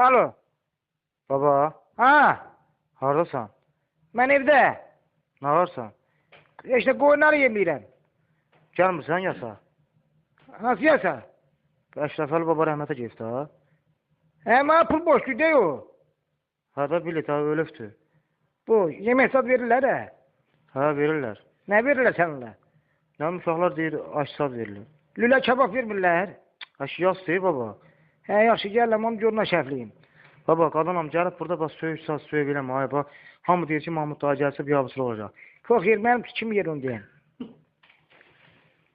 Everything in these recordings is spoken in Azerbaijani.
Alo. Baba, Ha, hardasan? mən evdə. Nə varsan? İşte qoyunları yemləyirəm. Gəlmirsən yasa? Nasıl yasa? Əşrəfəli baba rəhmətə geçdi ha? Mənə pul boşdur deyə o. Hərdə bilet ha, ölübdür. Bu, yemək sad verirlər hə. Hə, verirlər. Nə verirlər səninlə? Nə uşaqlar deyir, aşsad verilir. Lülə kabab vermirlər. Aşyaz deyir baba. Hə, yaxşı, gələm, onu görünə şəfliyim. Baba, qadınam gəlib burada bax söyüş saz söyüb eləmə. Ay bax, hamı deyir ki, Mahmud daha gəlsə bir abısır olacaq. Çox yer, mənim kim yer onu deyən.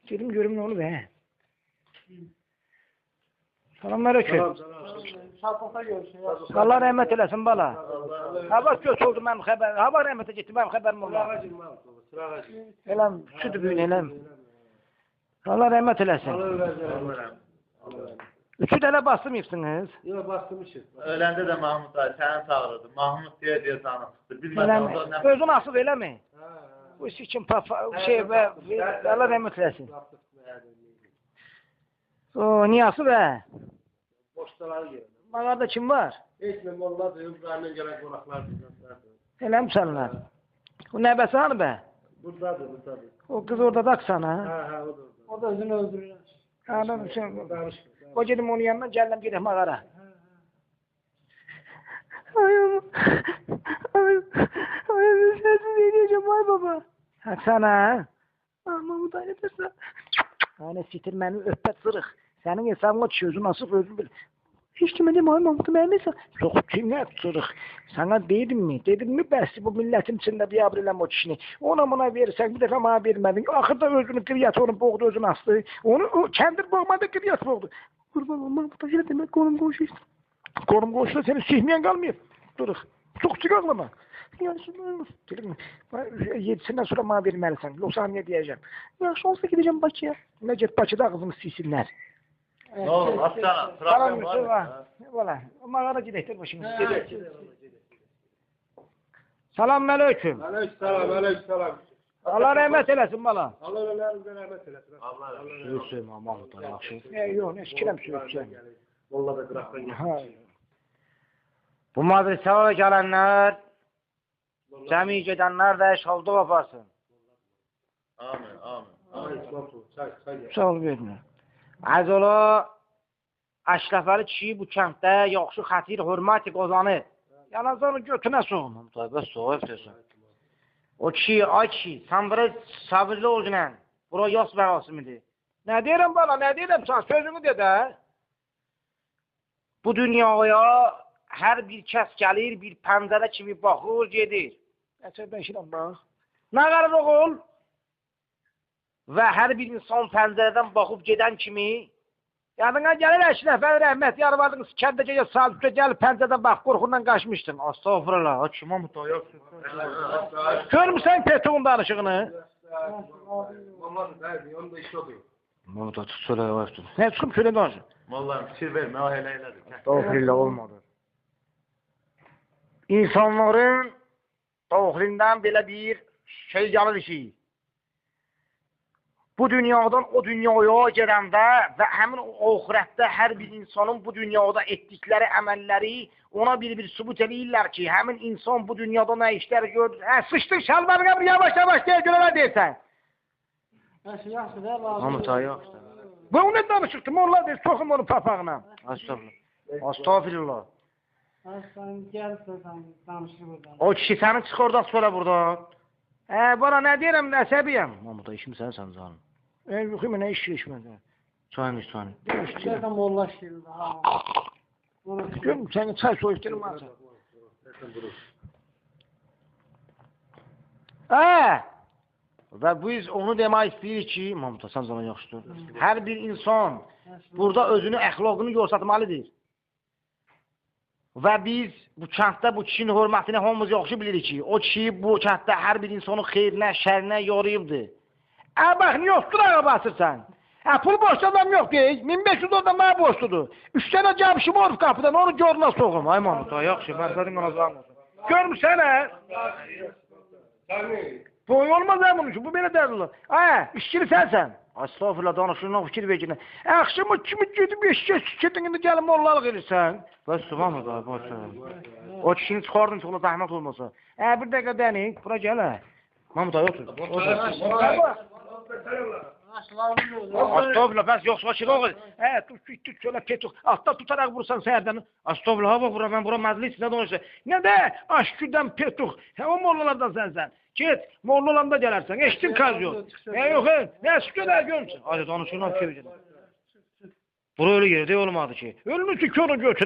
Gedim görüm nə olur hə. Salamünaleyküm. Şartlıqda görüşürüz. Allah rəhmət eləsin bala. Hava kötü oldu mənim xəbər. Hava rəhmətə getdi mənim xəbərim olmadı. Eləm südü büyün eləm. Allah rəhmət eləsin. Üçü dənə bastırmayıbsınız. Yox, bastırmışıq. Öləndə də Mahmud dayı səni çağırırdı. Mahmud deyə canı çıxdı. Bilmədim o da nə... Özün asıl eləmi? Bu sikim şey və Allah rəhmət eləsin. O, niyə asıl və? Boşdaları yerim. Mağarada kim var? Heç mi molladır, İbrahim'den gələn qonaqlardır. Eləmi sənlər? O nəbəsi hanı bə? Buradadır, buradadır. O qız orada daqsan ha? Hə, o da orada. O da özünü öldürür. Anladım sen. O gedim onun yanına geldim gidelim mağara. Ayım. Ayım sensiz yiyeceğim ay baba. Ha sana. Ama bu da ne dersen. Hani sitirmeni öpet sırık. Senin hesabına çözün nasıl özün bil. Hiç kime deme ay Mahmut'u beğenmeysen. Çok kimle sırık. Sana dedim mi bəs bu milletin içinde bir abrilem o kişini. Ona buna verirsen bir defa bana vermedin. Ahırda özünü kıryat onu boğdu özünü astı. Onu o kendir boğmadı kıryat boğdu. Kurban ol Mahmut'a şöyle demek kolum koşu işte. Kolum koşu seni sihmeyen kalmıyor. Duruk. Çok çık ağlama. Yani şimdi dedim mi? 7'sinden sonra bana vermelisin. Yoksa ne diyeceğim. Yaxşı olsa gideceğim Bakı'ya. Necdet Bakı'da kızımı silsinler. Ne olur, aslanım. Problem var mı? Valla. Mağara gidektir başımız. Selamünaleyküm. Aleykümselam. Allah rəhmət eləsin bala. Allah ölərimizdən rəhmət eləsin. Allah Sürüsün Mahmud da yaxşı. Yox, nə şikirəm sürüsün. Molla da qıraqdan Ha. Bu madrəsəyə gələnlər, cəmi gedənlər də şalda vaparsın. Amin, amin. Amin. Çay. Sağ ol vermə. Az ola, Əşrəfəli kişi bu kənddə yaxşı xətir, hörməti qozanı. Yanazanı götünə soğum. Tabi, soğub desən. O kişi, ay kişi, sən bura sabırlı ol günən. Bura yas mərasimidir. Nə deyirəm bala, nə deyirəm sən? Sözünü de də. Bu dünyaya hər bir kəs gəlir, bir pəncərə kimi baxır, gedir. Nəçərdən işirəm bax. Nə qarır oğul? Və hər bir insan pəncərədən baxıb gedən kimi, Yadına gəlir Əşrəfəli rəhmət, yarvadınız kəndə gecə saat 3-də gəlib pəncərədən bax, qorxundan qaçmışdın. astagfirullah, o kim Mahmud da yoxsun? Görmüsən Petuğun danışığını? Molla da deyir, onun da işi odur. Mahmud da tut söyle yavaş dur. Nə çıxım şöyle danışın? Molla'm fikir vermə, o elə elədir. Estağfirullah olmadı. İnsanların daxilindən belə bir şey gəlir ki, bu dünyadan o dünyaya gedəndə və həmin o axirətdə hər bir insanın bu dünyada etdikləri əməlləri ona bir sübut edirlər ki, həmin insan bu dünyada nə işlər gördü. Sıçdın şalvarına bir yavaş deyə görələr deyirsən. Yaxşı da var. Mahmud da yox. Bu ne danışıqdı? Molla deyir, soxum onu papağına. Astagfirullah. Astagfirullah. Sen gəlsən, danışır buradan. O kişi səni çıx oradan sonra buradan. Bana nə deyirəm, nəsəbiyəm. Mahmud da işimsən sən canım. Yoxum, nə iş işmədə. Çayını iç, çayını. Gəlsən molla işləyir. Görüm, səni çay soyuşdurum alacaq. Və biz onu demək istəyirik ki, Mahmud da sən zaman yaxşıdır. Hər bir insan burada özünü, əxlaqını göstərməlidir. Və biz bu kənddə bu kişinin hörmətini hamımız yaxşı bilirik ki, o kişi bu kənddə hər bir insanın xeyrinə, şərinə yoruyubdur. Bax, niyə yoxdur ağa basırsan? Pul borçlu adam yox deyil, 1500 oradan mənə borçludur. 3 dənə gəlmişim orif qapıdan, onu görünə soğum. Ay Mahmud da yaxşı, mən sənin qanazlarım olsun. Görmüşsən Bu olmaz bunun üçün, bu belə dərli olur. İşçili sənsən. Estağfurullah danışırına fikir verginə. Akşamı kimi gedib eşkə sikətin indi gəlib mollalıq edirsən. Bəs subhanallah da başa. O kişini çıxardın çoxla zəhmət olmasa. Bir dəqiqə dənik, bura gəl. Mahmud ay otur. Astagfirullah, bəs yoxsa fikir oğul. Tut şöyle petuk. Altta tutarak vursan səhərdən. Astagfirullah, bax bura, mən bura məclis nə danışır. Nə də? Aşküdən petuk. O mollalardan sənsən. Get, molla olanda gələrsən. Eşitdim kaz yox. Yox, nə şükürlər görmüsən. Hadi danışırına fikir verginə. Bura öyle yerdə olmadı ki. Ölmüşsü körü götünə.